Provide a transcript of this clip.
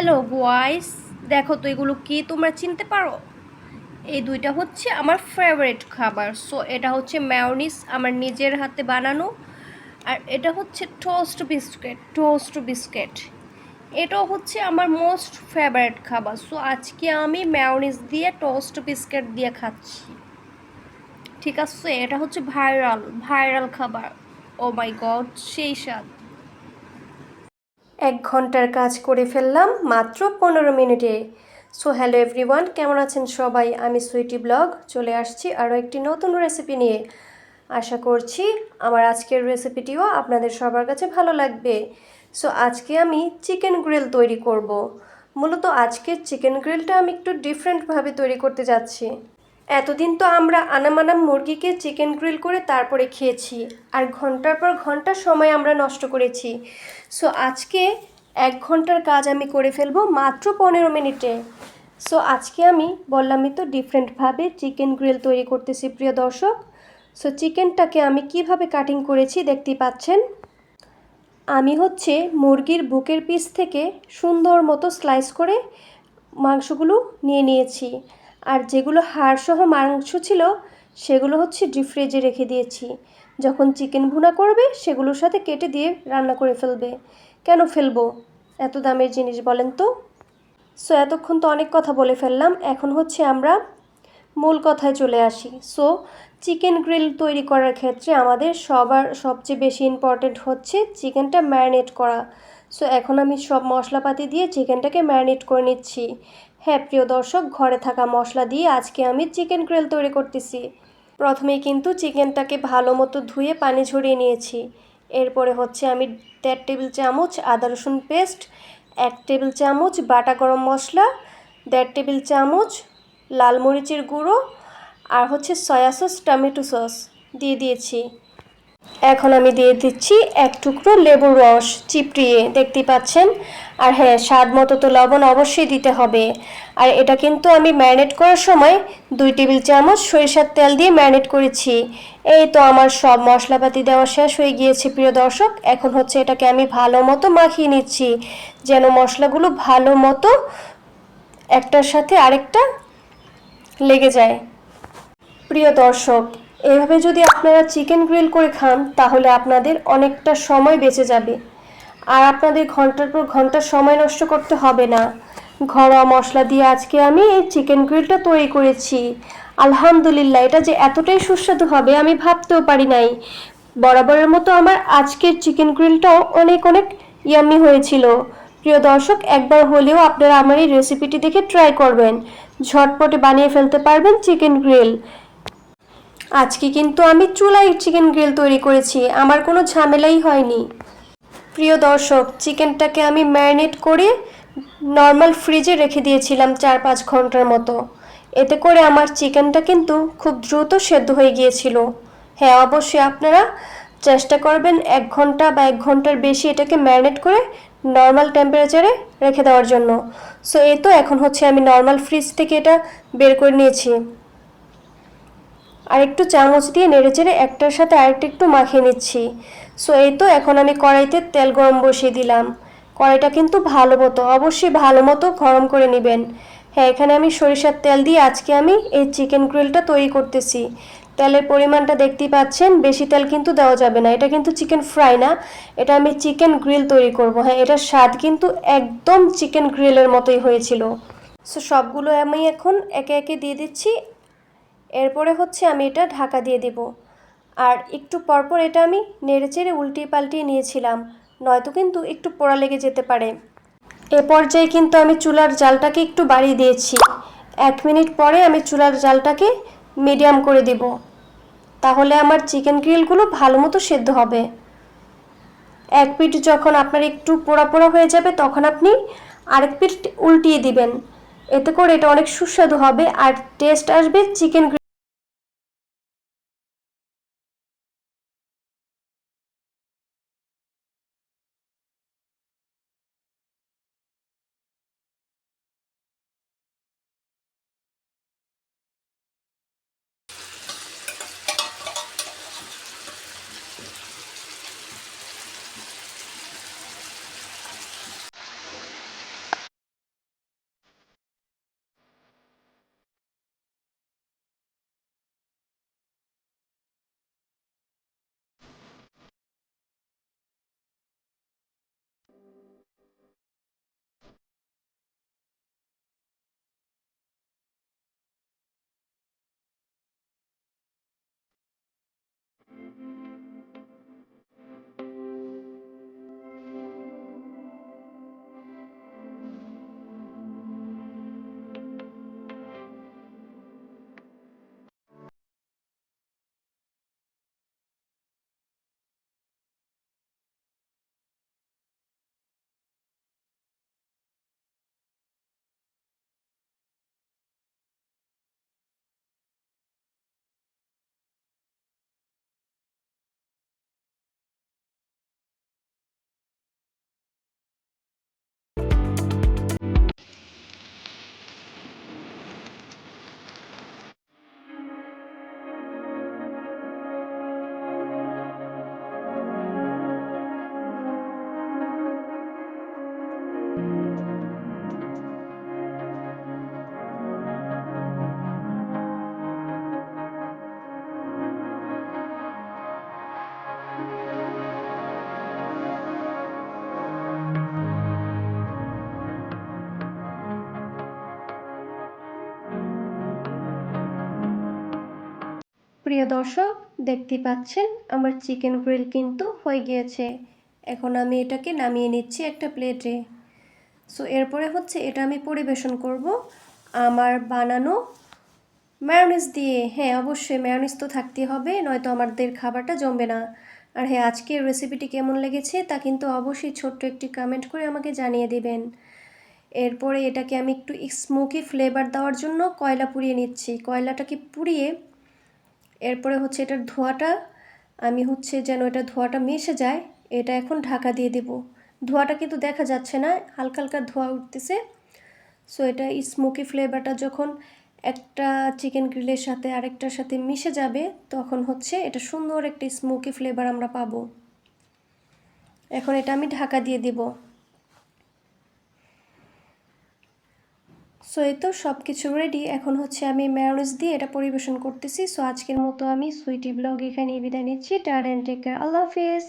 Hello বয়েস, দেখো তো এগুলো কি তোমরা চিনতে পারো? এই দুইটা হচ্ছে আমার ফেভারিট খাবার। সো এটা হচ্ছে ম্যায়োনিজ, আমার নিজের হাতে বানানো। আর এটা হচ্ছে টোস্ট বিস্কিট। এটাও হচ্ছে আমার মোস্ট ফেভারিট খাবার। সো আজকে আমি ম্যায়োনিজ দিয়ে টোস্ট বিস্কিট দিয়ে খাচ্ছি। ঠিক আছে, এটা হচ্ছে ভাইরাল ভাইরাল খাবার। ও মাই গড, সেই স্বাদ। 1 ঘন্টার কাজ করে ফেললাম মাত্র 15 মিনিটে। সো হ্যালো এভরিওয়ান, কেমন আছেন সবাই? আমি সুইটি ব্লগ চলে আসছি আরও একটি নতুন রেসিপি নিয়ে। আশা করছি আমার আজকের রেসিপিটিও আপনাদের সবার কাছে ভালো লাগবে। সো আজকে আমি চিকেন গ্রিল তৈরি করব। মূলত আজকের চিকেন গ্রিলটা আমি একটু ডিফারেন্টভাবে তৈরি করতে যাচ্ছি। এতদিন তো আমরা আনামানাম মুরগিকে চিকেন গ্রিল করে তারপরে খেয়েছি, আর ঘন্টার পর ঘন্টা সময় আমরা নষ্ট করেছি। সো আজকে 1 ঘন্টার কাজ আমি করে ফেলবো মাত্র 15 মিনিটে। সো আজকে আমি বললামই তো ডিফারেন্টভাবে চিকেন গ্রিল তৈরি করতেছি প্রিয় দর্শক। সো চিকেনটাকে আমি কিভাবে কাটিং করেছি দেখতেই পাচ্ছেন। আমি হচ্ছে মুরগির বুকের পিস থেকে সুন্দর মতো স্লাইস করে মাংসগুলো নিয়ে নিয়েছি। আর যেগুলো হাড়সহ মাংস ছিল সেগুলো হচ্ছে ডিপ ফ্রিজে রেখে দিয়েছি। যখন চিকেন ভুনা করবে সেগুলোর সাথে কেটে দিয়ে রান্না করে ফেলবে। কেন ফেলবো? এত দামের জিনিস বলেন তো। সো এতক্ষণ তো অনেক কথা বলে ফেললাম, এখন হচ্ছে আমরা মূল কথায় চলে আসি। সো চিকেন গ্রিল তৈরি করার ক্ষেত্রে আমাদের সবার সবচেয়ে বেশি ইম্পর্ট্যান্ট হচ্ছে চিকেনটা ম্যারিনেট করা। সো এখন আমি সব মশলাপাতি দিয়ে চিকেনটাকে ম্যারিনেট করে নিচ্ছি। হ্যাঁ প্রিয় দর্শক, ঘরে থাকা মশলা দিয়ে আজকে আমি চিকেন গ্রিল তৈরি করতেছি। প্রথমেই কিন্তু চিকেনটাকে ভালো মতো ধুয়ে পানি ঝরিয়ে নিয়েছি। এরপরে হচ্ছে আমি 1.5 টেবিল চামচ আদা রসুন পেস্ট, 1 টেবিল চামচ বাটা গরম মশলা, 1.5 টেবিল চামচ লাল মরিচের গুঁড়ো আর হচ্ছে সয়া সস টমেটো সস দিয়ে দিয়েছি। এখন আমি দিয়ে দিচ্ছি 1 টুকরো লেবুর রস চিপড়িয়ে, দেখতেই পাচ্ছেন। আর হ্যাঁ, স্বাদ মতো তো লবণ অবশ্যই দিতে হবে। আর এটা কিন্তু আমি ম্যারিনেট করার সময় 2 টেবিল চামচ সরিষার তেল দিয়ে ম্যারিনেট করেছি। এই তো আমার সব মশলাপাতি দেওয়া শেষ হয়ে গিয়েছে প্রিয় দর্শক। এখন হচ্ছে এটাকে আমি ভালো মতো মাখিয়ে নিচ্ছি, যেন মশলাগুলো ভালো মতো একটার সাথে আরেকটা লেগে যায়। প্রিয় দর্শক, এভাবে যদি আপনারা চিকেন গ্রিল করে খান তাহলে আপনাদের অনেকটা সময় বেঁচে যাবে, আর আপনাদের ঘন্টার পর ঘন্টা সময় নষ্ট করতে হবে না। ঘরোয়া মশলা দিয়ে আজকে আমি এই চিকেন গ্রিলটা তৈরি করেছি। আলহামদুলিল্লাহ, এটা যে এতটাই সুস্বাদু হবে আমি ভাবতেও পারি নাই। বরাবরের মতো আমার আজকের চিকেন গ্রিলটাও অনেক অনেক ইয়াম্মি হয়েছিল। প্রিয় দর্শক, একবার হলেও আপনারা আমার এই রেসিপিটি দেখে ট্রাই করবেন। ঝটপটে বানিয়ে ফেলতে পারবেন চিকেন গ্রিল। আজকে কিন্তু আমি চুলায় চিকেন গ্রিল তৈরি করেছি, আমার কোনো ঝামেলাই হয়নি। প্রিয় দর্শক, চিকেনটাকে আমি ম্যারিনেট করে নর্মাল ফ্রিজে রেখে দিয়েছিলাম 4-5 ঘন্টার মতো। এতে করে আমার চিকেনটা কিন্তু খুব দ্রুত সেদ্ধ হয়ে গিয়েছিল। হ্যাঁ, অবশ্যই আপনারা চেষ্টা করবেন 1 ঘন্টা বা 1 ঘন্টার বেশি এটাকে ম্যারিনেট করে নর্মাল টেম্পারেচারে রেখে দেওয়ার জন্য। সো এই তো এখন হচ্ছে আমি নর্মাল ফ্রিজ থেকে এটা বের করে নিয়েছি। আর একটু চামচ দিয়ে নেড়েচেড়ে একটার সাথে আরেকটা একটু মাখিয়ে নিচ্ছি। সো এই তো এখন আমি কড়াইতে তেল গরম বসিয়ে দিলাম। কড়াইটা কিন্তু অবশ্যই ভালো মতো গরম করে নেবেন। হ্যাঁ, এখানে আমি সরিষার তেল দিয়ে আজকে আমি এই চিকেন গ্রিলটা তৈরি করতেছি। তেলের পরিমাণটা দেখতেই পাচ্ছেন, বেশি তেল কিন্তু দেওয়া যাবে না। এটা কিন্তু চিকেন ফ্রাই না, এটা আমি চিকেন গ্রিল তৈরি করব। হ্যাঁ, এটার স্বাদ কিন্তু একদম চিকেন গ্রিলের মতোই হয়েছিল। সো সবগুলো আমি এখন একে একে দিয়ে দিচ্ছি। এরপরে হচ্ছে আমি এটা ঢাকা দিয়ে দেব। আর একটু পরপর এটা আমি নেড়েচেড়ে উল্টিয়ে পাল্টিয়ে নিয়েছিলাম, নয়তো কিন্তু একটু পোড়া লেগে যেতে পারে। এ পর্যায়ে কিন্তু আমি চুলার জালটাকে একটু বাড়িয়ে দিয়েছি। 1 মিনিট পরে আমি চুলার জালটাকে মিডিয়াম করে দেব, তাহলে আমার চিকেন গ্রিলগুলো ভালো মতো সেদ্ধ হবে। 1 পিঠ যখন আপনার একটু পোড়া পোড়া হয়ে যাবে তখন আপনি আরেক পিঠ উল্টিয়ে দিবেন। এতে করে এটা অনেক সুস্বাদু হবে আর টেস্ট আসবে চিকেন প্রিয় দর্শক, দেখতে পাচ্ছেন আমার চিকেন গ্রিল কিন্তু হয়ে গিয়েছে। এখন আমি এটাকে নামিয়ে নিচ্ছি একটা প্লেটে। সো এরপরে হচ্ছে এটা আমি পরিবেশন করব আমার বানানো মায়োনিজ দিয়ে। হ্যাঁ, অবশ্যই মায়োনিজ তো থাকতেই হবে, নয়তো আমাদের খাবারটা জমবে না। আর হ্যাঁ, আজকের রেসিপিটি কেমন লেগেছে তা কিন্তু অবশ্যই ছোট্ট একটি কমেন্ট করে আমাকে জানিয়ে দেবেন। এরপরে এটাকে আমি একটু স্মোকি ফ্লেভার দেওয়ার জন্য কয়লা পুড়িয়ে নিচ্ছি। কয়লাটাকে পুড়িয়ে এরপরে হচ্ছে এটার ধোঁয়াটা আমি হচ্ছে যেন এটা ধোঁয়াটা মিশে যায়, এটা এখন ঢাকা দিয়ে দেব। ধোঁয়াটা কিন্তু দেখা যাচ্ছে না, হালকা হালকা ধোঁয়া উঠতেছে। সো এটা স্মোকি ফ্লেভারটা যখন একটা চিকেন গ্রিলের সাথে আরেকটার সাথে মিশে যাবে, তখন হচ্ছে এটা সুন্দর একটা স্মোকি ফ্লেভার আমরা পাবো। এখন এটা আমি ঢাকা দিয়ে দেব। সো এই তো সব কিছু রেডি। এখন হচ্ছে আমি মায়োনিজ দিয়ে এটা পরিবেশন করতেছি। সো আজকের মতো আমি সুইটি ব্লগ এখানেই বিদায় নিচ্ছি। Tata and take care. আল্লাহ হাফেজ।